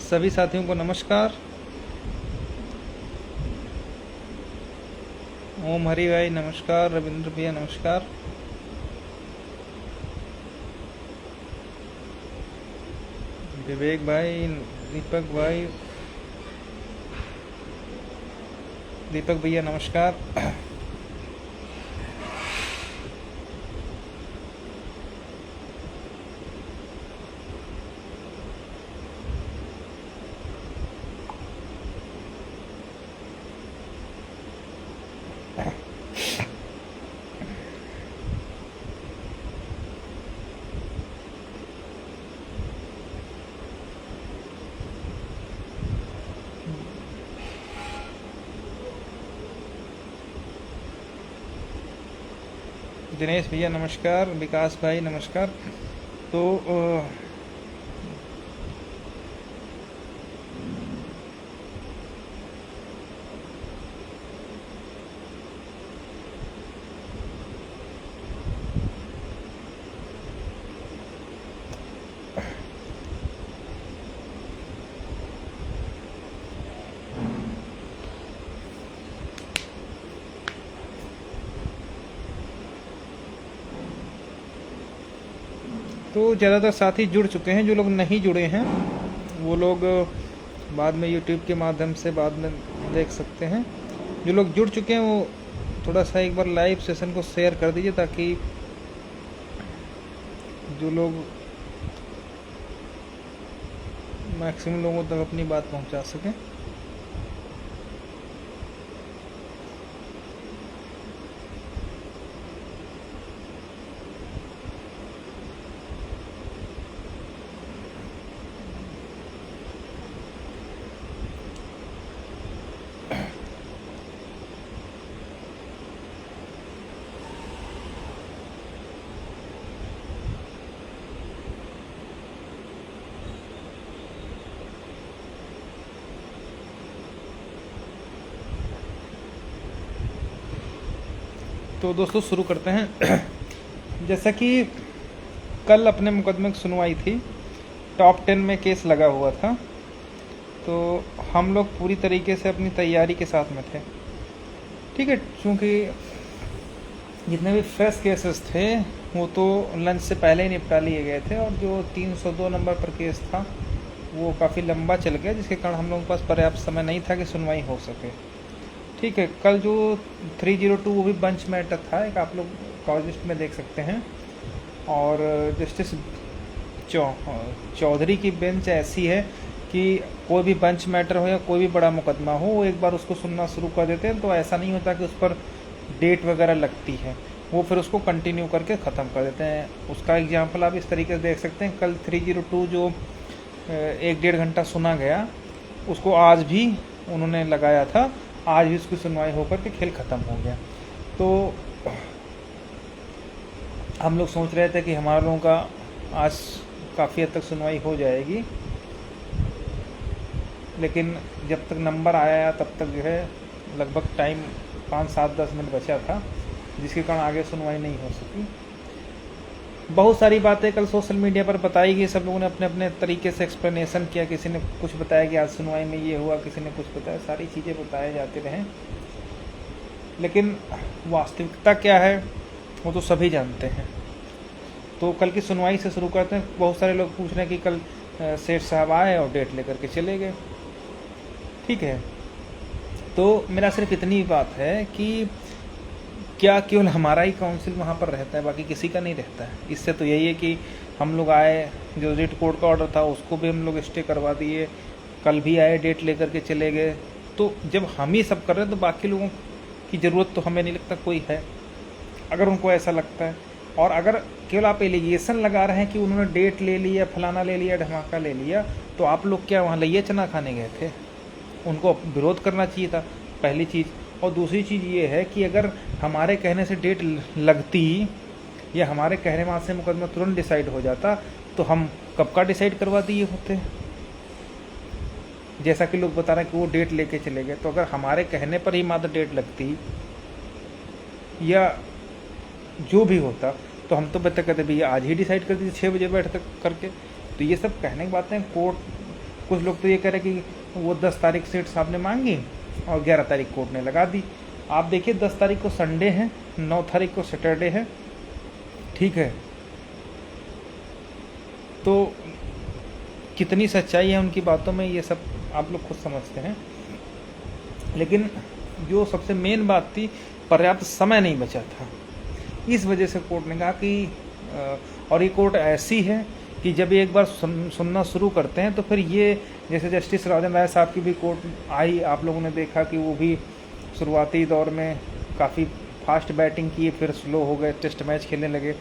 सभी साथियों को नमस्कार। ओम हरि भाई नमस्कार, रविंद्र भैया नमस्कार। विवेक भाई, दीपक भैया नमस्कार। दिनेश भैया नमस्कार, विकास भाई नमस्कार। तो ज़्यादातर साथी जुड़ चुके हैं। जो लोग नहीं जुड़े हैं वो लोग बाद में यूट्यूब के माध्यम से बाद में देख सकते हैं। जो लोग जुड़ चुके हैं वो थोड़ा सा एक बार लाइव सेशन को शेयर कर दीजिए ताकि जो लोग मैक्सिमम लोगों तक अपनी बात पहुंचा सकें। तो दोस्तों शुरू करते हैं। जैसा कि कल अपने मुकदमे की सुनवाई थी, टॉप 10 में केस लगा हुआ था, तो हम लोग पूरी तरीके से अपनी तैयारी के साथ में थे। ठीक है, क्योंकि जितने भी फ्रेश केसेस थे वो तो लंच से पहले ही निपटा लिए गए थे, और जो 302 नंबर पर केस था वो काफ़ी लंबा चल गया, जिसके कारण हम लोगों के पास पर्याप्त समय नहीं था कि सुनवाई हो सके। ठीक है, कल जो 302 वो भी बंच मैटर था, एक आप लोग कॉल लिस्ट में देख सकते हैं। और जस्टिस चौधरी की बेंच ऐसी है कि कोई भी बंच मैटर हो या कोई भी बड़ा मुकदमा हो, वो एक बार उसको सुनना शुरू कर देते हैं तो ऐसा नहीं होता कि उस पर डेट वगैरह लगती है, वो फिर उसको कंटिन्यू करके ख़त्म कर देते हैं। उसका एग्जांपल आप इस तरीके से देख सकते हैं। कल 302 जो 1-1.5 घंटा सुना गया, उसको आज भी उन्होंने लगाया था, आज भी उसकी सुनवाई होकर के खेल ख़त्म हो गया। तो हम लोग सोच रहे थे कि हमारे लोगों का आज काफ़ी हद तक सुनवाई हो जाएगी, लेकिन जब तक नंबर आया तब तक जो है लगभग टाइम 5-7-10 मिनट बचा था, जिसके कारण आगे सुनवाई नहीं हो सकी। बहुत सारी बातें कल सोशल मीडिया पर बताई गई, सब लोगों ने अपने अपने तरीके से एक्सप्लेनेशन किया। किसी ने कुछ बताया कि आज सुनवाई में ये हुआ, किसी ने कुछ बताया, सारी चीज़ें बताए जाते रहे, लेकिन वास्तविकता क्या है वो तो सभी जानते हैं। तो कल की सुनवाई से शुरू करते हैं। बहुत सारे लोग पूछ रहे हैं कि कल सेठ साहब आए और डेट लेकर के चले गए। ठीक है, तो मेरा सिर्फ इतनी बात है कि क्या केवल हमारा ही काउंसिल वहाँ पर रहता है, बाकी किसी का नहीं रहता है। इससे तो यही है कि हम लोग आए, जो रिट कोर्ट का ऑर्डर था उसको भी हम लोग स्टे करवा दिए, कल भी आए डेट लेकर के चले गए। तो जब हम ही सब कर रहे हैं तो बाकी लोगों की ज़रूरत तो हमें नहीं लगता कोई है, अगर उनको ऐसा लगता है। और अगर केवल आप एलिगेशन लगा रहे हैं कि उन्होंने डेट ले लिया, फलाना ले लिया, धमाका ले लिया, तो आप लोग क्या वहाँ लइया चना खाने गए थे? उनको विरोध करना चाहिए था, पहली चीज़। और दूसरी चीज़ ये है कि अगर हमारे कहने से डेट लगती या हमारे कहने वहाँ से मुकदमा तुरंत डिसाइड हो जाता तो हम कब का डिसाइड करवा दिए होते। जैसा कि लोग बता रहे हैं कि वो डेट लेके चले गए, तो अगर हमारे कहने पर ही मात्र डेट लगती या जो भी होता तो हम तो बता कहते भैया आज ही डिसाइड कर दीजिए 6 बजे बैठ करके। तो ये सब कहने की बातें कोर्ट कुछ लोग तो ये कह रहे कि वो 10 तारीख सीट साहब ने मांगी और 11 तारीख कोर्ट ने लगा दी। आप देखिए 10 तारीख को संडे है, 9 तारीख को सैटरडे है, ठीक है, तो कितनी सच्चाई है उनकी बातों में ये सब आप लोग खुद समझते हैं। लेकिन जो सबसे मेन बात थी, पर्याप्त समय नहीं बचा था, इस वजह से कोर्ट ने कहा कि और ये कोर्ट ऐसी है कि जब एक बार सुनना शुरू करते हैं तो फिर ये, जैसे जस्टिस राजन राय साहब की भी कोर्ट आई, आप लोगों ने देखा कि वो भी शुरुआती दौर में काफ़ी फास्ट बैटिंग किए, फिर स्लो हो गए, टेस्ट मैच खेलने लगे।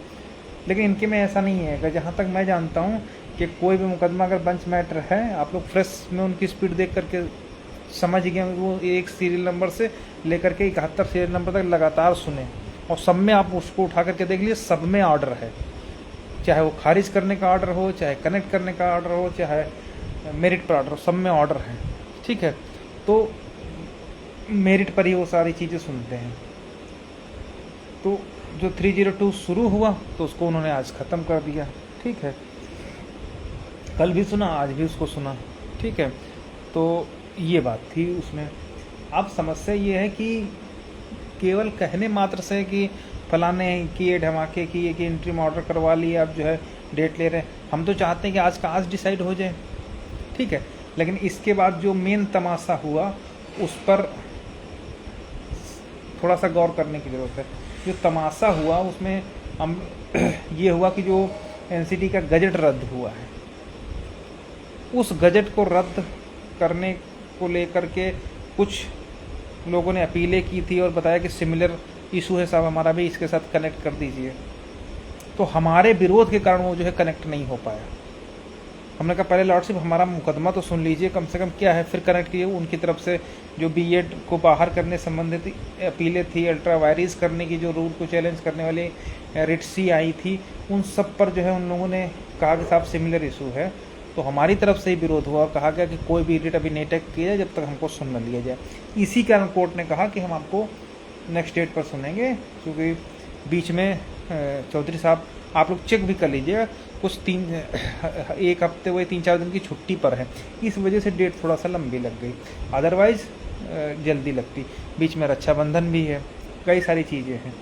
लेकिन इनके में ऐसा नहीं है। जहाँ तक मैं जानता हूँ कि कोई भी मुकदमा अगर बेंच मैटर है, आप लोग फ्रेश में उनकी स्पीड देख करके समझ गए, वो एक सीरियल नंबर से लेकर के 71 सीरियल नंबर तक लगातार सुने, और सब में आप उसको उठा करके देख लीजिए, सब में ऑर्डर है, चाहे वो खारिज करने का ऑर्डर हो, चाहे कनेक्ट करने का ऑर्डर हो, चाहे मेरिट पर ऑर्डर हो, सब में ऑर्डर है, ठीक है। तो मेरिट पर ही वो सारी चीज़ें सुनते हैं। तो जो 302 शुरू हुआ तो उसको उन्होंने आज ख़त्म कर दिया, ठीक है, कल भी सुना, आज भी उसको सुना, ठीक है। तो ये बात थी उसमें। अब समस्या ये है कि केवल कहने मात्र से कि फलाने किए, धमाके किए, कि इंट्रीम ऑर्डर करवा लिए, अब जो है डेट ले रहे हैं, हम तो चाहते हैं कि आज का आज डिसाइड हो जाए, ठीक है। लेकिन इसके बाद जो मेन तमाशा हुआ उस पर थोड़ा सा गौर करने की ज़रूरत है। जो तमाशा हुआ उसमें हम ये हुआ कि जो एनसीटी का गजट रद्द हुआ है, उस गजट को रद्द करने को लेकर के कुछ लोगों ने अपीलें की थी और बताया कि सिमिलर इशू है साहब, हमारा भी इसके साथ कनेक्ट कर दीजिए। तो हमारे विरोध के कारण वो जो है कनेक्ट नहीं हो पाया। हमने कहा पहले लॉर्डशिप हमारा मुकदमा तो सुन लीजिए कम से कम क्या है, फिर कनेक्ट कीजिए। उनकी तरफ से जो बीएड को बाहर करने संबंधित अपीलें थी, अल्ट्रा वायरिस करने की जो रूल को चैलेंज करने वाली रिट सी आई थी, उन सब पर जो है उन लोगों ने कहा कि साहब सिमिलर इशू है। तो हमारी तरफ से ही विरोध हुआ और कहा गया कि कोई भी रिट अभी नहीं टेक किया जाए जब तक हमको सुन न लिया जाए। इसी कारण कोर्ट ने कहा कि हम आपको नेक्स्ट डेट पर सुनेंगे, क्योंकि बीच में चौधरी साहब आप लोग चेक भी कर लीजिएगा, कुछ एक हफ्ते हुए 3-4 दिन की छुट्टी पर है, इस वजह से डेट थोड़ा सा लंबी लग गई, अदरवाइज़ जल्दी लगती। बीच में रक्षाबंधन भी है, कई सारी चीज़ें हैं,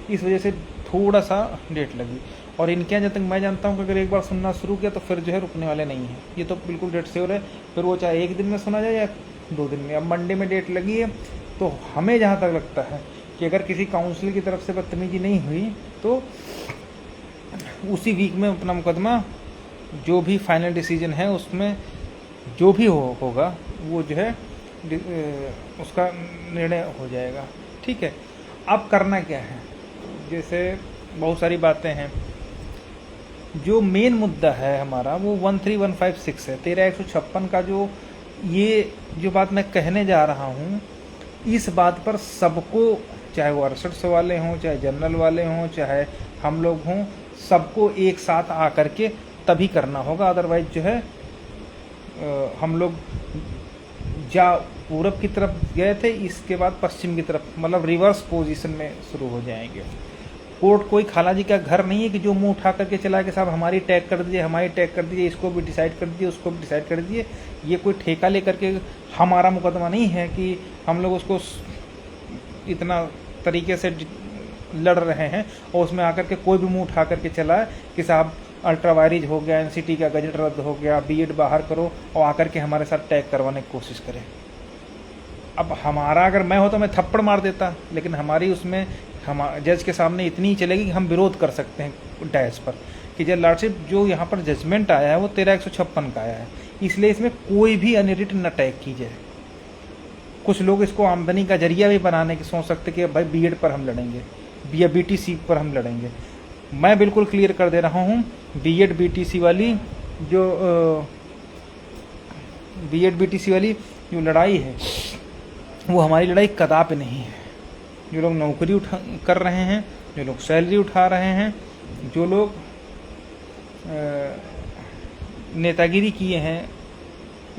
इस वजह से थोड़ा सा डेट लगी। और इनके यहाँ जब तक मैं जानता हूँ कि अगर एक बार सुनना शुरू किया तो फिर जो है रुकने वाले नहीं हैं, ये तो बिल्कुल डेट श्योर है। फिर वो चाहे एक दिन में सुना जाए या 2 दिन में। अब मंडे में डेट लगी है, तो हमें जहाँ तक लगता है कि अगर किसी काउंसिल की तरफ से बदतमीजी नहीं हुई तो उसी वीक में अपना मुकदमा जो भी फाइनल डिसीजन है उसमें जो भी होगा वो जो है उसका निर्णय हो जाएगा, ठीक है। अब करना क्या है, जैसे बहुत सारी बातें हैं। जो मेन मुद्दा है हमारा वो 13156 है, 13-156 का जो बात मैं कहने जा रहा हूँ, इस बात पर सबको, चाहे वो 68 वाले हों, चाहे जनरल वाले हों, चाहे हम लोग हों, सबको एक साथ आकर के तभी करना होगा। अदरवाइज जो है हम लोग पूरब की तरफ गए थे, इसके बाद पश्चिम की तरफ, मतलब रिवर्स पोजीशन में शुरू हो जाएंगे। कोर्ट कोई खाला जी का घर नहीं है कि जो मुंह उठा करके चला कि साहब हमारी टैग कर दीजिए, हमारी टैग कर दीजिए, इसको भी डिसाइड कर दीजिए, उसको भी डिसाइड कर दीजिए। ये कोई ठेका लेकर के हमारा मुकदमा नहीं है कि हम लोग उसको इतना तरीके से लड़ रहे हैं और उसमें आकर के कोई भी मुंह उठा करके चला है कि साहब अल्ट्रा वायरिज हो गया, एनसीटी का गजट रद्द हो गया, बीएड बाहर करो, और आकर के हमारे साथ टैग करवाने की कोशिश करें। अब हमारा अगर मैं हो तो मैं थप्पड़ मार देता, लेकिन हमारी उसमें हम जज के सामने इतनी ही चलेगी कि हम विरोध कर सकते हैं डैश पर कि जज लॉर्डशिप जो यहाँ पर जजमेंट आया है वो 13-156 का आया है, इसलिए इसमें कोई भी अनरिट न टैग की जाए। कुछ लोग इसको आमदनी का जरिया भी बनाने की सोच सकते कि भाई बीएड पर हम लड़ेंगे या बीटीसी पर हम लड़ेंगे। मैं बिल्कुल क्लियर कर दे रहा हूँ, बीएड बीटीसी वाली जो लड़ाई है वो हमारी लड़ाई कदापि नहीं है। जो लोग नौकरी कर रहे हैं, जो लोग सैलरी उठा रहे हैं, जो लोग नेतागिरी किए हैं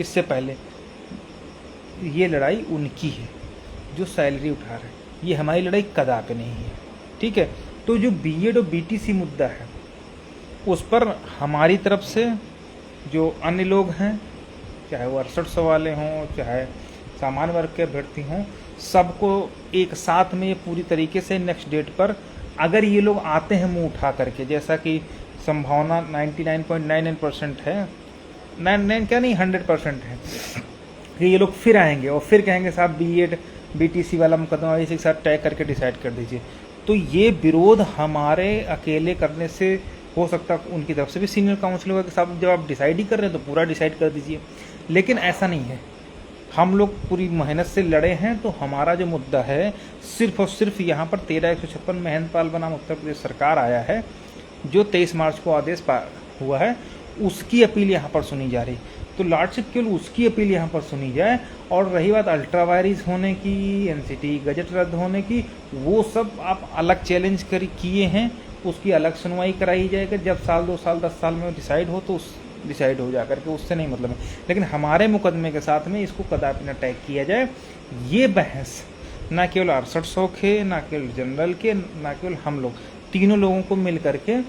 इससे पहले, ये लड़ाई उनकी है जो सैलरी उठा रहे हैं, ये हमारी लड़ाई कदापि नहीं है, ठीक है। तो जो बीएड और बीटीसी मुद्दा है उस पर हमारी तरफ से जो अन्य लोग हैं चाहे वो 6800 वाले हों, चाहे सामान्य वर्ग के अभ्यर्थी हों, सबको एक साथ में ये पूरी तरीके से नेक्स्ट डेट पर अगर ये लोग आते हैं मुंह उठा करके, जैसा कि संभावना 99.99% है, 99 क्या नहीं 100% है कि ये लोग फिर आएंगे और फिर कहेंगे साहब बीएड बीटीसी वाला मुकदमा इसी के साथ तय करके डिसाइड कर दीजिए। तो ये विरोध हमारे अकेले करने से हो सकता है, उनकी तरफ से भी सीनियर काउंसिल होगा कि साहब जब आप डिसाइड ही कर रहे हैं तो पूरा डिसाइड कर दीजिए, लेकिन ऐसा नहीं है। हम लोग पूरी मेहनत से लड़े हैं, तो हमारा जो मुद्दा है सिर्फ और सिर्फ यहाँ पर 13/156 महेंद्रपाल बनाम उत्तर प्रदेश सरकार आया है, जो 23 मार्च को आदेश हुआ है, उसकी अपील यहाँ पर सुनी जा रही। तो लॉर्डशिप केवल उसकी अपील यहाँ पर सुनी जाए, और रही बात अल्ट्रावायरिस होने की, एनसीटी गजट रद्द होने की, वो सब आप अलग चैलेंज किए हैं, उसकी अलग सुनवाई कराई जाएगी। जब साल 2 साल 10 साल में डिसाइड हो तो उस डिसाइड हो जा करके, उससे नहीं मतलब है। लेकिन हमारे मुकदमे के साथ में इसको कदापि न टैग किया जाए। ये बहस ना केवल 6800 के, ना केवल जनरल के, ना केवल हम लोग, तीनों लोगों को मिल करके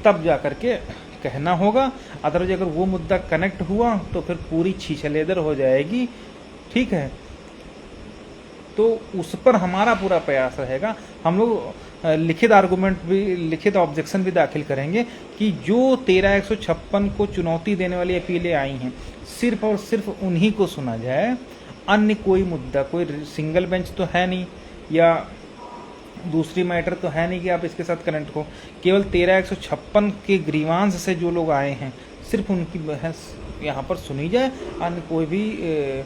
तब जा करके कहना होगा। अदरवाइज अगर वो मुद्दा कनेक्ट हुआ तो फिर पूरी छीछलेदर हो जाएगी, ठीक है। तो उस पर हमारा पूरा प्रयास रहेगा। हम लोग लिखित आर्गूमेंट भी, लिखित ऑब्जेक्शन भी दाखिल करेंगे कि जो 13/156 को चुनौती देने वाली अपीलें आई हैं, सिर्फ और सिर्फ उन्हीं को सुना जाए। अन्य कोई मुद्दा, कोई सिंगल बेंच तो है नहीं, या दूसरी मैटर तो है नहीं कि आप इसके साथ कनेक्ट हो। केवल 13/156 के ग्रीवांस से जो लोग आए हैं, सिर्फ उनकी बहस यहाँ पर सुनी जाए। अन्य कोई भी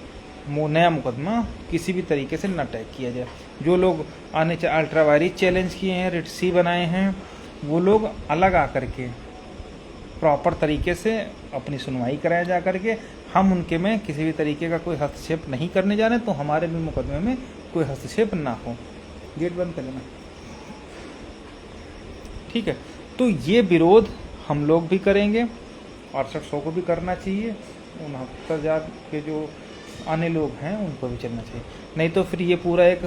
नया मुकदमा किसी भी तरीके से न टैग किया जाए। जो लोग आने अल्ट्रावायरिस चैलेंज किए हैं, रिट सी बनाए हैं, वो लोग अलग आकर के प्रॉपर तरीके से अपनी सुनवाई कराया जा करके, हम उनके में किसी भी तरीके का कोई हस्तक्षेप नहीं करने जा रहे, तो हमारे भी मुकदमे में कोई हस्तक्षेप ना हो। गेट बंद कर लेना, ठीक है। तो ये विरोध हम लोग भी करेंगे, 6800 को भी करना चाहिए, 69,000 के जो अन्य लोग हैं उनको भी चलना चाहिए। नहीं तो फिर ये पूरा एक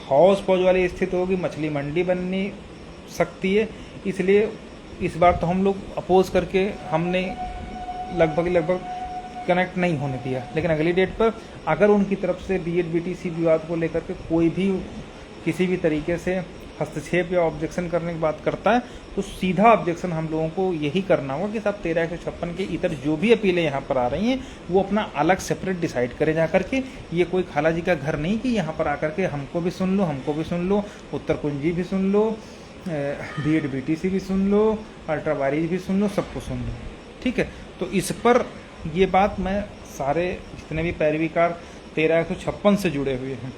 हौस पौज वाली स्थिति होगी, मछली मंडी बननी सकती है। इसलिए इस बार तो हम लोग अपोज करके हमने लगभग कनेक्ट नहीं होने दिया, लेकिन अगली डेट पर अगर उनकी तरफ से बीएड बीटीसी विवाद को लेकर के कोई भी किसी भी तरीके से हस्तक्षेप या ऑब्जेक्शन करने की बात करता है, तो सीधा ऑब्जेक्शन हम लोगों को यही करना होगा कि साहब 13/156 के इतर जो भी अपीलें यहाँ पर आ रही हैं, वो अपना अलग सेपरेट डिसाइड करे जा करके। ये कोई खाला जी का घर नहीं कि यहाँ पर आकर के हमको भी सुन लो, हमको भी सुन लो, उत्तर कुंजी भी सुन लो, बीएड बीटीसी भी सुन लो, अल्ट्रावायरिस भी सुन लो, सबको सुन लो, ठीक है। तो इस पर ये बात मैं सारे जितने भी पैरवीकार 13/156 से जुड़े हुए हैं,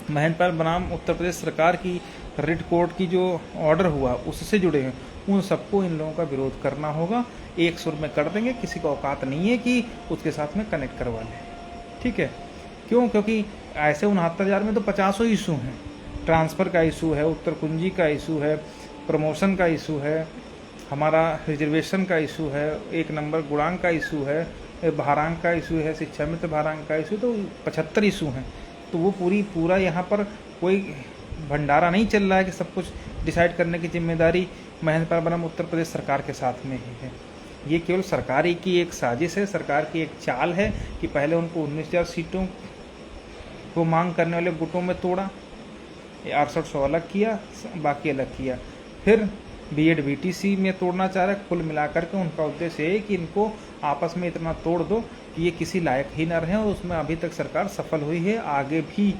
महेंद्रपाल बनाम उत्तर प्रदेश सरकार की रिट कोर्ट की जो ऑर्डर हुआ उससे जुड़े हैं, उन सबको इन लोगों का विरोध करना होगा। एक सुर में कर देंगे, किसी को औकात नहीं है कि उसके साथ में कनेक्ट करवा लें, ठीक है। क्यों? क्योंकि ऐसे 69,000 में तो 50 इशू हैं। ट्रांसफ़र का इशू है, उत्तर कुंजी का इशू है, प्रमोशन का इशू है, हमारा रिजर्वेशन का इशू है, 1 नंबर गुणांक का इशू है, भारांक का इशू है, शिक्षा मित्र भारांक का इशू, तो 75 इशू हैं। तो वो पूरा यहाँ पर कोई भंडारा नहीं चल रहा है कि सब कुछ डिसाइड करने की जिम्मेदारी महेंद्रपाल बनाम उत्तर प्रदेश सरकार के साथ में ही है। ये केवल सरकार की एक साजिश है, सरकार की एक चाल है कि पहले उनको 19,000 सीटों को मांग करने वाले गुटों में तोड़ा, 6800 अलग किया, बाकी अलग किया, फिर बीएड बीटीसी में तोड़ना चाह रहा है। कुल मिलाकर के उनका उद्देश्य है कि इनको आपस में इतना तोड़ दो कि ये किसी लायक ही न रहें, और उसमें अभी तक सरकार सफल हुई है। आगे भी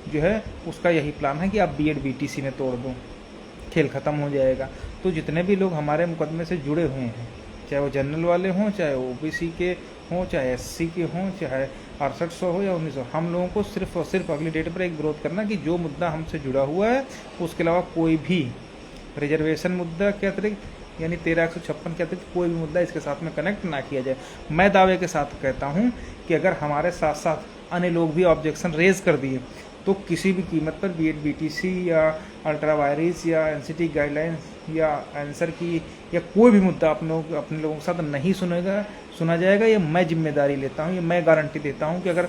जो है उसका यही प्लान है कि आप बीएड बीटीसी में तोड़ दो, खेल ख़त्म हो जाएगा। तो जितने भी लोग हमारे मुकदमे से जुड़े हुए हैं, चाहे वो जनरल वाले हों, चाहे ओबीसी के हों, चाहे एससी के हों, चाहे 6800 हो या 1900, हम लोगों को सिर्फ और सिर्फ अगली डेट पर एक विरोध करना कि जो मुद्दा हमसे जुड़ा हुआ है उसके अलावा कोई भी रिजर्वेशन मुद्दा के अतिरिक्त, यानी 13/156 के अतिरिक्त कोई भी मुद्दा इसके साथ में कनेक्ट ना किया जाए। मैं दावे के साथ कहता हूं कि अगर हमारे साथ साथ अन्य लोग भी ऑब्जेक्शन रेज कर दिए तो किसी भी कीमत पर बीएड बीटीसी या अल्ट्रावायरिस या एनसीटी गाइडलाइंस या आंसर की या कोई भी मुद्दा अपने लोगों के साथ नहीं सुना जाएगा। ये मैं जिम्मेदारी लेता हूँ, ये मैं गारंटी देता हूँ कि अगर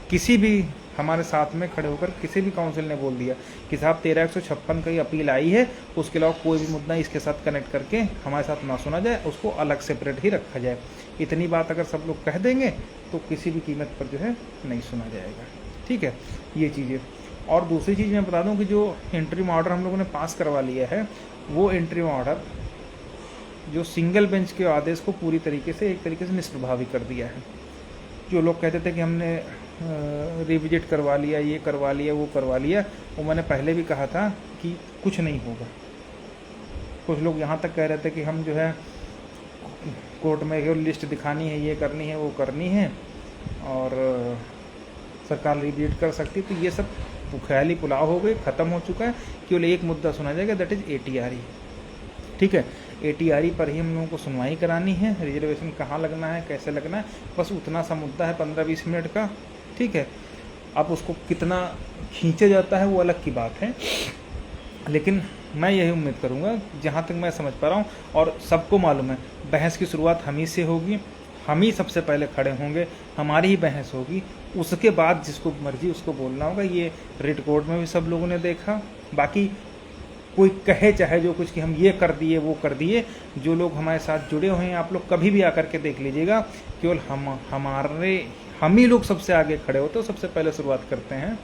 किसी भी हमारे साथ में खड़े होकर किसी भी काउंसिल ने बोल दिया कि साहब 1356 की अपील आई है, उसके अलावा कोई भी मुद्दा इसके साथ कनेक्ट करके हमारे साथ ना सुना जाए, उसको अलग सेपरेट ही रखा जाए। इतनी बात अगर सब लोग कह देंगे तो किसी भी कीमत पर जो है नहीं सुना जाएगा। ठीक है, ये चीज़ें। और दूसरी चीज़ मैं बता दूं कि जो इंटरिम ऑर्डर हम लोगों ने पास करवा लिया है, वो इंटरिम ऑर्डर जो सिंगल बेंच के आदेश को पूरी तरीके से एक तरीके से निष्प्रभावी कर दिया है। जो लोग कहते थे कि हमने रिविजिट करवा लिया, ये करवा लिया, वो करवा लिया, वो मैंने पहले भी कहा था कि कुछ नहीं होगा। कुछ लोग यहाँ तक कह रहे थे कि हम जो है कोर्ट में लिस्ट दिखानी है, ये करनी है, वो करनी है, और सरकार रिविजिट कर सकती है। तो ये सब ख्याली पुलाव हो गए, ख़त्म हो चुका है। केवल एक मुद्दा सुना जाएगा, दैट इज़ ATRE। ठीक है, ATRE पर ही हम लोगों को सुनवाई करानी है। रिजर्वेशन कहाँ लगना है, कैसे लगना है, बस उतना सा मुद्दा है 15-20 मिनट का। ठीक है, अब उसको कितना खींचा जाता है वो अलग की बात है, लेकिन मैं यही उम्मीद करूँगा, जहाँ तक मैं समझ पा रहा हूँ और सबको मालूम है, बहस की शुरुआत हम ही से होगी, हम ही सबसे पहले खड़े होंगे, हमारी ही बहस होगी, उसके बाद जिसको मर्जी उसको बोलना होगा। ये रिट कोर्ट में भी सब लोगों ने देखा। बाकी कोई कहे चाहे जो कुछ कि हम ये कर दिए, वो कर दिए, जो लोग हमारे साथ जुड़े हुए हैं, आप लोग कभी भी आकर के देख लीजिएगा, केवल हम ही लोग सबसे आगे खड़े होते हैं, सबसे पहले शुरुआत करते हैं,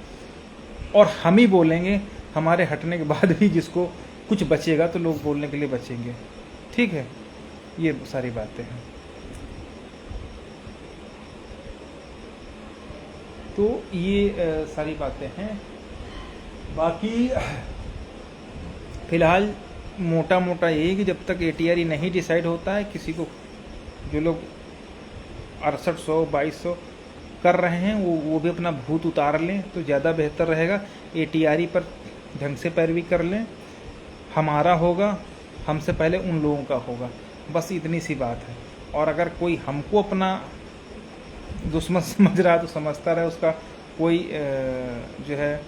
और हम ही बोलेंगे। हमारे हटने के बाद भी जिसको कुछ बचेगा तो लोग बोलने के लिए बचेंगे। ठीक है, ये सारी बातें हैं। तो ये सारी बातें हैं। बाकी फिलहाल मोटा मोटा यही कि जब तक ATRE नहीं डिसाइड होता है, किसी को जो लोग 6800 2200 कर रहे हैं वो भी अपना भूत उतार लें तो ज़्यादा बेहतर रहेगा। ATRE पर ढंग से पैरवी कर लें, हमारा होगा, हमसे पहले उन लोगों का होगा, बस इतनी सी बात है। और अगर कोई हमको अपना दुश्मन समझ रहा है तो समझता रहे, उसका कोई जो है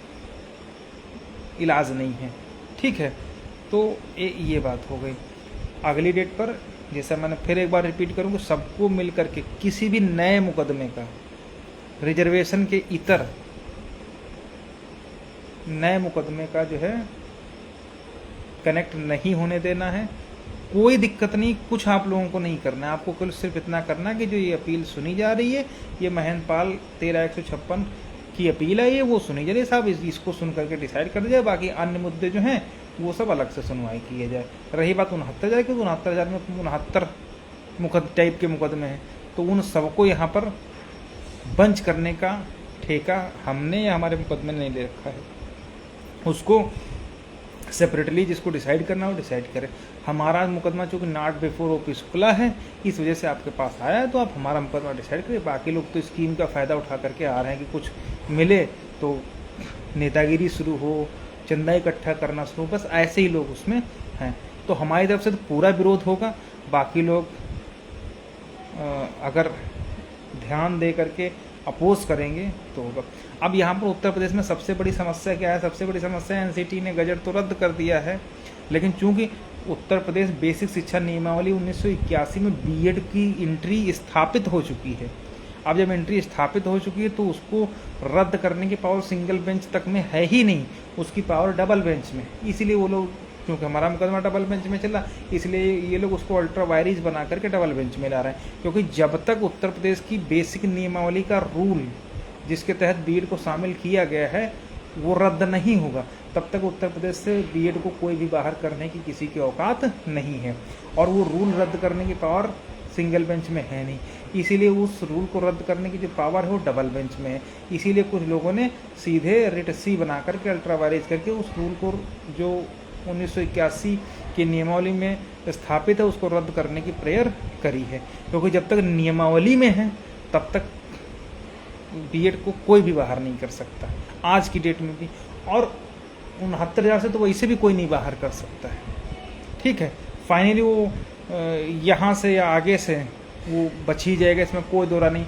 इलाज नहीं है। ठीक है, तो ये बात हो गई। अगली डेट पर, जैसा मैंने फिर एक बार रिपीट करूँगा, सबको मिल करके किसी भी नए मुकदमे का, रिजर्वेशन के इतर नए मुकदमे का जो है कनेक्ट नहीं होने देना है। कोई दिक्कत नहीं, कुछ आप लोगों को नहीं करना है। आपको केवल सिर्फ इतना करना है कि जो ये अपील सुनी जा रही है, ये महेंद्रपाल 13/156 की अपील है, ये वो सुनी जा रही है साहब, इसको सुन करके डिसाइड कर दिया। बाकी अन्य मुद्दे जो हैं वो सब अलग से सुनवाई किए जाए। रही बात 69,000 की, 69,000 में 69 टाइप के मुकदमे हैं, तो उन सबको यहाँ पर बंच करने का ठेका हमने या हमारे मुकदमे ने नहीं ले रखा है। उसको सेपरेटली जिसको डिसाइड करना हो डिसाइड करें। हमारा मुकदमा चूँकि नॉट बिफोर OP शुक्ला है, इस वजह से आपके पास आया है, तो आप हमारा मुकदमा डिसाइड करें। बाकी लोग तो स्कीम का फ़ायदा उठा करके आ रहे हैं कि कुछ मिले तो नेतागिरी शुरू हो, चंदा इकट्ठा करना शुरू, बस ऐसे ही लोग उसमें हैं। तो हमारी तरफ से तो पूरा विरोध होगा। बाकी लोग अगर ध्यान दे करके अपोज करेंगे तो होगा। अब यहाँ पर उत्तर प्रदेश में सबसे बड़ी समस्या क्या है? सबसे बड़ी समस्या NCT ने गजट तो रद्द कर दिया है, लेकिन चूंकि उत्तर प्रदेश बेसिक शिक्षा नियमावली 1981 में B.Ed की एंट्री स्थापित हो चुकी है। अब जब एंट्री स्थापित हो चुकी है तो उसको रद्द करने की पावर सिंगल बेंच तक में है ही नहीं, उसकी पावर डबल बेंच में। इसीलिए वो लोग, क्योंकि हमारा मुकदमा डबल बेंच में चला, इसलिए ये लोग उसको अल्ट्रा वायरिज बना करके डबल बेंच में ला रहे हैं। क्योंकि जब तक उत्तर प्रदेश की बेसिक नियमावली का रूल जिसके तहत B.Ed को शामिल किया गया है वो रद्द नहीं होगा, तब तक उत्तर प्रदेश से B.Ed को कोई भी बाहर करने की किसी की औकात नहीं है। और वो रूल रद्द करने की पावर सिंगल बेंच में है नहीं, इसीलिए उस रूल को रद्द करने की जो पावर है वो डबल बेंच में है। इसीलिए कुछ लोगों ने सीधे रिट C बना करके अल्ट्रा वायरिज करके उस रूल को जो 1981 की नियमावली में स्थापित है उसको रद्द करने की प्रेयर करी है। क्योंकि जब तक नियमावली में है तब तक B.Ed को कोई भी बाहर नहीं कर सकता, आज की डेट में भी। और 69,000 से तो वैसे भी कोई नहीं बाहर कर सकता है। ठीक है, फाइनली वो यहाँ से या आगे से वो बच ही जाएगा, इसमें कोई दौरा नहीं।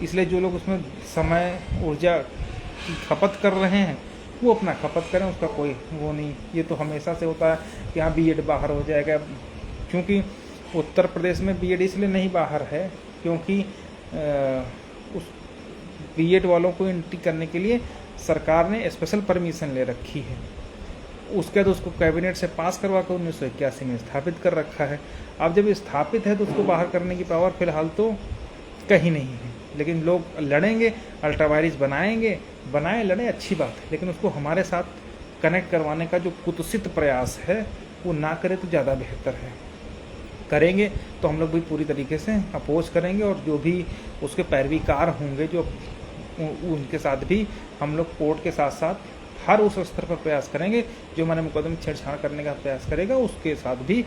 इसलिए जो लोग उसमें समय ऊर्जा की खपत कर रहे हैं वो अपना खपत करें, उसका कोई वो नहीं। ये तो हमेशा से होता है कि हाँ B.Ed बाहर हो जाएगा, क्योंकि उत्तर प्रदेश में B.Ed इसलिए नहीं बाहर है क्योंकि उस बीएड वालों को एंट्री करने के लिए सरकार ने स्पेशल परमिशन ले रखी है। उसके बाद उसको कैबिनेट से पास करवा कर 1981 में स्थापित कर रखा है। अब जब स्थापित है तो उसको बाहर करने की पावर फिलहाल तो कहीं नहीं है, लेकिन लोग लड़ेंगे, अल्ट्रावायरस बनाएंगे, बनाए लड़े अच्छी बात है, लेकिन उसको हमारे साथ कनेक्ट करवाने का जो कुत्सित प्रयास है वो ना करे तो ज़्यादा बेहतर है। करेंगे तो हम लोग भी पूरी तरीके से अपोज करेंगे, और जो भी उसके पैरवीकार होंगे जो उनके साथ भी हम लोग कोर्ट के साथ साथ हर उस स्तर पर प्रयास करेंगे जो हमारे मुकदमे छेड़छाड़ करने का प्रयास करेगा, उसके साथ भी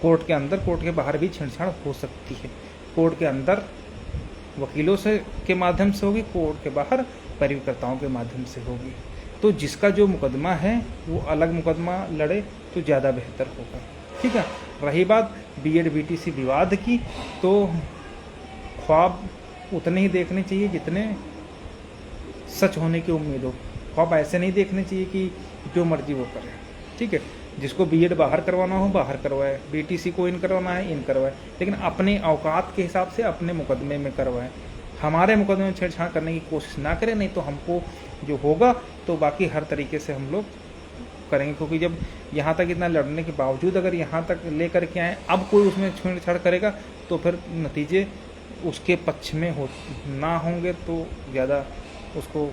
कोर्ट के अंदर कोर्ट के बाहर भी छेड़छाड़ हो सकती है। कोर्ट के अंदर वकीलों से के माध्यम से होगी, कोर्ट के बाहर परिवीकर्ताओं के माध्यम से होगी। तो जिसका जो मुकदमा है वो अलग मुकदमा लड़े तो ज़्यादा बेहतर होगा। ठीक है। रही बात बीएड बीटीसी विवाद की, तो ख्वाब उतने ही देखने चाहिए जितने सच होने की उम्मीद हो। ख्वाब ऐसे नहीं देखने चाहिए कि जो मर्जी वो करे। ठीक है। जिसको बीएड बाहर करवाना हो बाहर करवाए, बीटीसी को इन करवाना है इन करवाए, लेकिन अपने औकात के हिसाब से अपने मुकदमे में करवाए। हमारे मुकदमे में छेड़छाड़ करने की कोशिश ना करें, नहीं तो हमको जो होगा तो बाकी हर तरीके से हम लोग करेंगे। क्योंकि जब यहाँ तक इतना लड़ने के बावजूद अगर यहाँ तक ले करके आए, अब कोई उसमें छेड़छाड़ करेगा तो फिर नतीजे उसके पक्ष में ना होंगे तो ज़्यादा उसको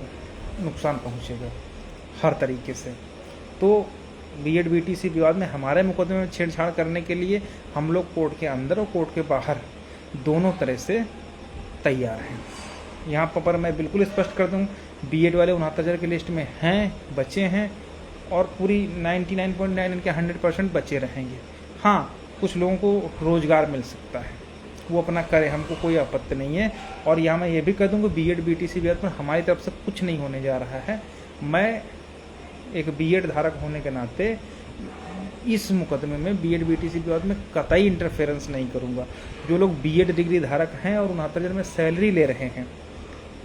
नुकसान पहुँचेगा हर तरीके से। तो बीएड बीटीसी विवाद में हमारे मुकदमे में छेड़छाड़ करने के लिए हम लोग कोर्ट के अंदर और कोर्ट के बाहर दोनों तरह से तैयार हैं। यहाँ पर मैं बिल्कुल स्पष्ट कर दूँ, बीएड वाले 69,000 की लिस्ट में हैं, बचे हैं, और पूरी 99.9 इनके 100% बचे रहेंगे। हाँ, कुछ लोगों को रोजगार मिल सकता है, वो अपना करे, हमको कोई आपत्ति नहीं है। और यहाँ मैं ये भी कह दूँ कि बीएड बीटीसी विवाद पर हमारी तरफ से कुछ नहीं होने जा रहा है। मैं एक बीएड धारक होने के नाते इस मुकदमे में बीएड बीटीसी विवाद में कतई इंटरफेरेंस नहीं करूँगा। जो लोग बीएड डिग्री धारक हैं और 69,000 में सैलरी ले रहे हैं,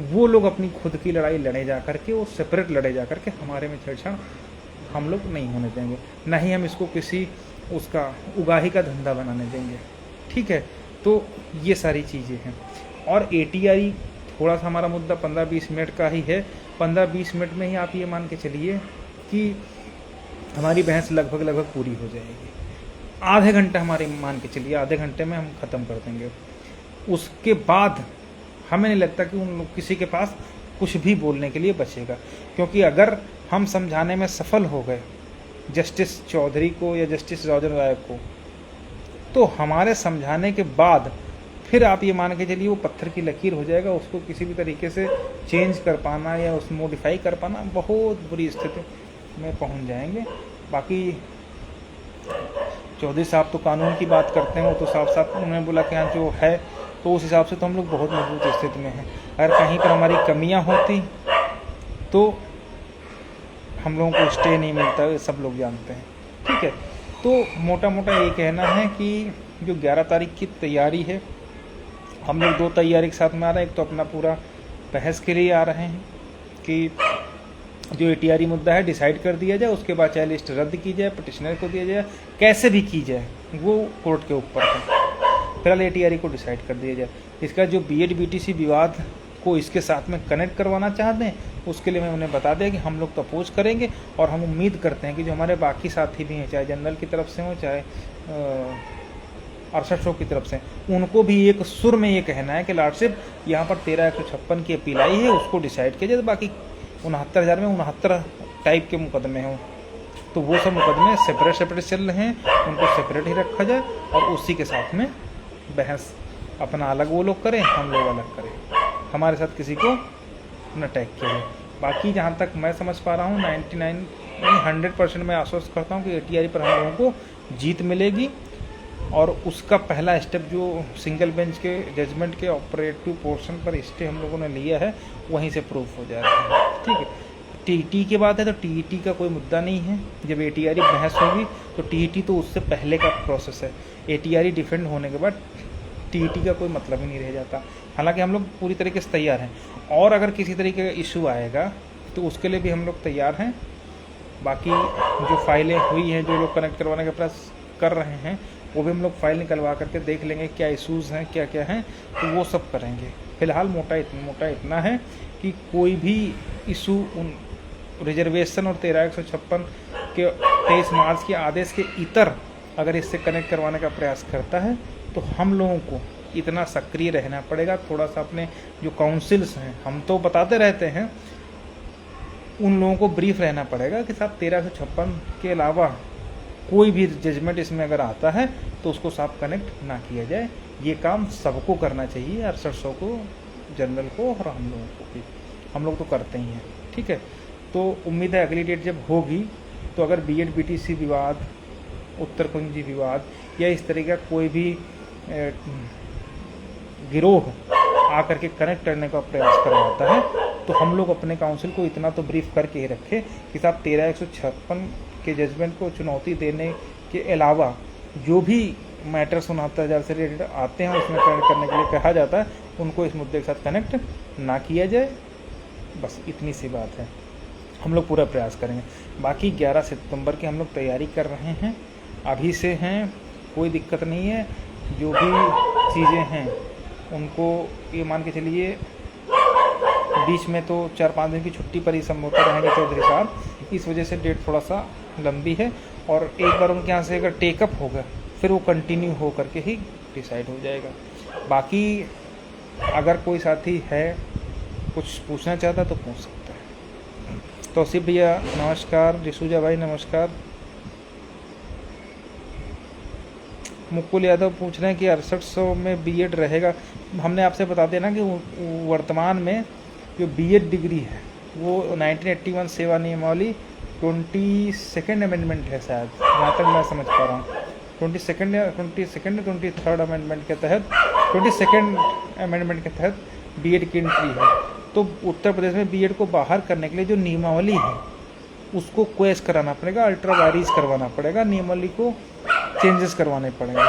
वो लोग अपनी खुद की लड़ाई लड़े जा करके, वो सेपरेट लड़े जा करके, हमारे में छेड़छाड़ हम लोग नहीं होने देंगे, ना ही हम इसको किसी उसका उगाही का धंधा बनाने देंगे। ठीक है। तो ये सारी चीज़ें हैं। और एटीआई थोड़ा सा हमारा मुद्दा 15-20 मिनट का ही है। 15-20 मिनट में ही आप ये मान के चलिए कि हमारी बहस लगभग पूरी हो जाएगी। आधे घंटे हमारे मान के चलिए, आधे घंटे में हम ख़त्म कर देंगे। उसके बाद हमें नहीं लगता कि उन लोग किसी के पास कुछ भी बोलने के लिए बचेगा, क्योंकि अगर हम समझाने में सफल हो गए जस्टिस चौधरी को या जस्टिस रंजन राय को, तो हमारे समझाने के बाद फिर आप ये मान के चलिए वो पत्थर की लकीर हो जाएगा। उसको किसी भी तरीके से चेंज कर पाना या उस मॉडिफाई कर पाना बहुत बुरी स्थिति में पहुंच जाएंगे। बाकी चौधरी साहब तो कानून की बात करते हैं, वो तो साफ साफ उन्होंने बोला कि हाँ जो है, तो उस हिसाब से तो हम लोग बहुत मजबूत स्थिति में हैं। अगर कहीं पर हमारी कमियां होती तो हम लोगों को स्टे नहीं मिलता, ये सब लोग जानते हैं। ठीक है। तो मोटा मोटा ये कहना है कि जो 11 तारीख की तैयारी है, हम लोग 2 तैयारी के साथ में आ रहे हैं। एक तो अपना पूरा बहस के लिए आ रहे हैं कि जो एटीआरई मुद्दा है डिसाइड कर दिया जाए, उसके बाद चाहे लिस्ट रद्द की जाए, पिटिशनर को दिया जाए, कैसे भी की जाए वो कोर्ट के ऊपर है। फिलहाल एटीआरई को डिसाइड कर दिया जाए। इसका जो बीएड बीटीसी विवाद को इसके साथ में कनेक्ट करवाना चाहते हैं, उसके लिए मैं उन्हें बता दिया कि हम लोग तो अपोज करेंगे, और हम उम्मीद करते हैं कि जो हमारे बाकी साथी भी हैं, चाहे जनरल की तरफ से हों चाहे 68 की तरफ से, उनको भी एक सुर में ये कहना है कि लॉर्डशिप यहाँ पर 13/156 की अपील आई है, उसको डिसाइड किया जाए। बाकी 69,000 में 69 टाइप के मुकदमे हों, तो वो सब मुकदमे सेपरेट चल रहे हैं, उनको सेपरेट ही रखा जाए, और उसी के साथ में बहस अपना अलग वो लोग करें, हम लोग अलग करें, हमारे साथ किसी को न टैग किया जाए। बाकी जहाँ तक मैं समझ पा रहा हूँ 100% मैं आश्वस्त करता हूँ कि एटीआरई पर हम लोगों को जीत मिलेगी, और उसका पहला स्टेप जो सिंगल बेंच के जजमेंट के ऑपरेटिव पोर्शन पर स्टे हम लोगों ने लिया है, वहीं से प्रूफ हो जा रहा है। ठीक है। टीईटी की बात है तो टीईटी का कोई मुद्दा नहीं है। जब एटीआरई बहस होगी तो टीईटी तो उससे पहले का प्रोसेस है। एटीआरई डिफेंड होने के बाद टीईटी का कोई मतलब ही नहीं रह जाता। हालांकि हम लोग पूरी तरीके से तैयार हैं, और अगर किसी तरीके का इशू आएगा तो उसके लिए भी हम लोग तैयार हैं। बाकी जो फाइलें हुई हैं, जो लोग कनेक्ट करवाने का प्रयास कर रहे हैं, वो भी हम लोग फाइल निकलवा करके देख लेंगे क्या इश्यूज़ हैं, क्या क्या हैं, तो वो सब करेंगे। फिलहाल मोटा इतना है कि कोई भी इशू उन रिजर्वेशन और 13/156 के 23 मार्च के आदेश के इतर अगर इससे कनेक्ट करवाने का प्रयास करता है तो हम लोगों को इतना सक्रिय रहना पड़ेगा। थोड़ा सा अपने जो काउंसिल्स हैं, हम तो बताते रहते हैं, उन लोगों को ब्रीफ रहना पड़ेगा कि साहब 1356 के अलावा कोई भी जजमेंट इसमें अगर आता है तो उसको साफ कनेक्ट ना किया जाए। ये काम सबको करना चाहिए, 6800 को, जनरल को और हम लोगों को भी, हम लोग तो करते ही हैं। ठीक है, तो उम्मीद है अगली डेट जब होगी तो अगर बीएड बीटीसी विवाद, उत्तर कुंजी विवाद या इस तरह का कोई भी गिरोह आकर के कनेक्ट करने का प्रयास करवाता है तो हम लोग अपने काउंसिल को इतना तो ब्रीफ करके ही रखें कि साहब 13/156 के जजमेंट को चुनौती देने के अलावा जो भी मैटर सुनाता जब से रिलेटेड आते हैं उसमें कनेक्ट करने के लिए कहा जाता है, उनको इस मुद्दे के साथ कनेक्ट ना किया जाए। बस इतनी सी बात है, हम लोग पूरा प्रयास करेंगे। बाकी 11 सितंबर की हम लोग तैयारी कर रहे हैं, अभी से हैं, कोई दिक्कत नहीं है। जो भी चीज़ें हैं उनको ये मान के चलिए, बीच में तो 4-5 दिन की छुट्टी पर ही संभवतः रहेंगे चौधरी साहब, इस वजह से डेट थोड़ा सा लंबी है। और एक बार उनके यहाँ से अगर टेकअप होगा फिर वो कंटिन्यू हो करके ही डिसाइड हो जाएगा। बाकी अगर कोई साथी है कुछ पूछना चाहता तो पूछ सकता है। तौसीफ भैया नमस्कार, डिसूजा भाई नमस्कार। मुकुल यादव पूछ रहे हैं कि 6800 में बीएड रहेगा। हमने आपसे बता देना कि वर्तमान में जो बीएड डिग्री है वो 1981 सेवा नियमावली 22nd अमेंडमेंट है शायद, जहाँ तक मैं समझ पा रहा हूँ। 23rd अमेंडमेंट के तहत 22nd अमेंडमेंट के तहत बीएड की एंट्री है। तो उत्तर प्रदेश में बीएड को बाहर करने के लिए जो नियमावली है उसको क्वेश कराना पड़ेगा, अल्ट्रा वाइज करवाना पड़ेगा, नियमावली को चेंजेस करवाने पड़ेंगे।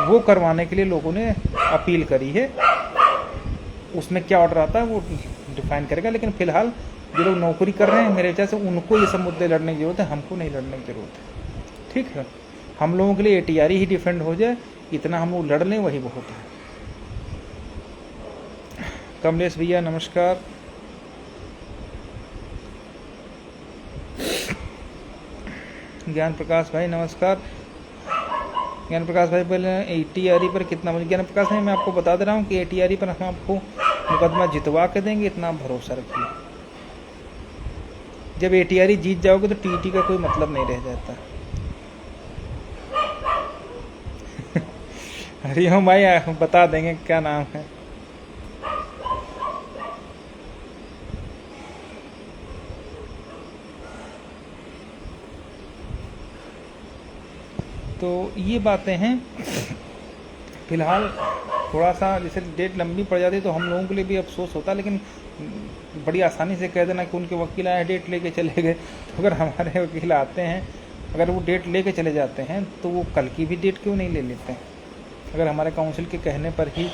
वो करवाने के लिए लोगों ने अपील करी है, उसमें क्या ऑर्डर आता है वो डिफाइन करेगा। लेकिन फिलहाल जो लोग नौकरी कर रहे हैं मेरे विचार से उनको ये सब मुद्दे लड़ने की जरूरत है, हमको नहीं लड़ने की जरूरत है। ठीक है, हम लोगों के लिए एटीआरई ही डिफेंड हो जाए, इतना हम लोग लड़ लें वही बहुत है। कमलेश भैया नमस्कार। ज्ञान प्रकाश भाई नमस्कार। ज्ञान प्रकाश भाई पहले एटीआरई पर कितना, मुझे ज्ञान प्रकाश भाई मैं आपको बता दे रहा हूँ कि एटीआरई पर हम आपको मुकदमा जितवा के देंगे, इतना भरोसा रखिए। जब एटीआरई जीत जाओगे तो टीटी का कोई मतलब नहीं रह जाता। हरिओम भाई बता देंगे क्या नाम है। तो ये बातें हैं। फिलहाल थोड़ा सा जैसे डेट लंबी पड़ जाती है तो हम लोगों के लिए भी अफसोस होता है, लेकिन बड़ी आसानी से कह देना कि उनके वकील आए डेट लेके चले गए। तो अगर हमारे वकील आते हैं, अगर वो डेट लेके चले जाते हैं तो वो कल की भी डेट क्यों नहीं ले लेते हैं, अगर हमारे काउंसिल के कहने पर ही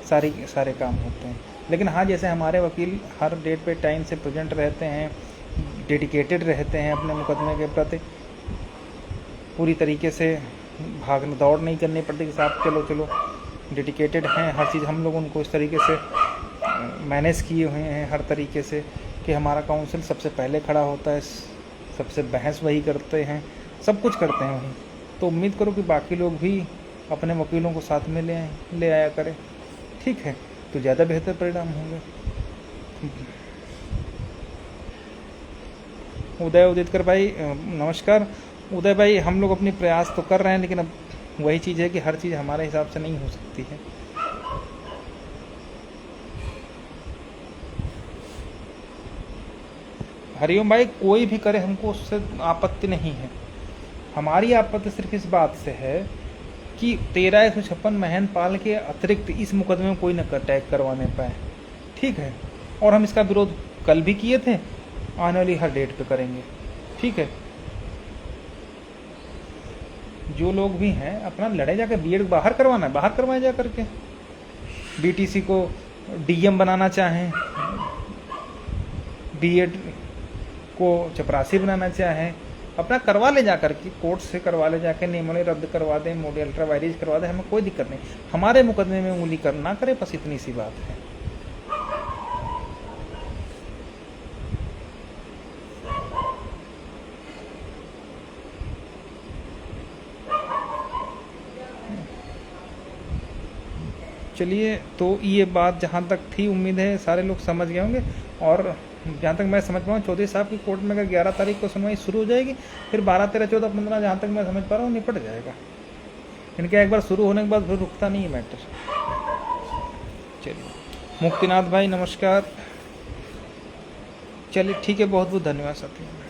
सारे काम होते हैं। लेकिन हाँ, जैसे हमारे वकील हर डेट पे टाइम से प्रेजेंट रहते हैं, डेडिकेटेड रहते हैं अपने मुकदमे के प्रति, पूरी तरीके से भागने दौड़ नहीं करनी पड़ती कि साहब चलो चलो, डेडिकेटेड हैं हर चीज़। हम लोग उनको इस तरीके से मैनेज किए हुए हैं हर तरीके से कि हमारा काउंसिल सबसे पहले खड़ा होता है, सबसे बहस वही करते हैं, सब कुछ करते हैं वही। तो उम्मीद करो कि बाकी लोग भी अपने वकीलों को साथ में ले आया करें। ठीक है, तो ज़्यादा बेहतर परिणाम होंगे। उदितकर भाई नमस्कार। उदय भाई, हम लोग अपनी प्रयास तो कर रहे हैं, लेकिन अब वही चीज़ है कि हर चीज़ हमारे हिसाब से नहीं हो सकती है। हरिओम भाई, कोई भी करे हमको उससे आपत्ति नहीं है। हमारी आपत्ति सिर्फ इस बात से है कि 13/156 महनपाल के अतिरिक्त इस मुकदमे में कोई न अटैक करवाने पाए। ठीक है, और हम इसका विरोध कल भी किए थे, आने वाली हर डेट पे करेंगे। ठीक है, जो लोग भी हैं अपना लड़े, जाकर बीएड बाहर करवाना है बाहर करवाए जा करके। बीटीसी को डीएम बनाना चाहें, बीएड को चपरासी बनाना चाहें, अपना करवा ले जाकर के, कोर्ट से करवा ले जाकर, नियमावली रद्द करवा दें, मोडी अल्ट्रा वायरेज करवा दें, हमें कोई दिक्कत नहीं। हमारे मुकदमे में उंगली ना करे, बस इतनी सी बात है। चलिए, तो ये बात जहाँ तक थी, उम्मीद है सारे लोग समझ गए होंगे। और जहाँ तक मैं समझ पाऊँ, चौधरी साहब की कोर्ट में अगर 11 तारीख को सुनवाई शुरू हो जाएगी, फिर 12, 13, 14, 15, जहाँ तक मैं समझ पा रहा हूँ, निपट जाएगा। इनके एक बार शुरू होने के बाद फिर रुकता नहीं है मैटर। चलिए, मुक्तिनाथ भाई नमस्कार। चलिए ठीक है, बहुत बहुत धन्यवाद साथियों।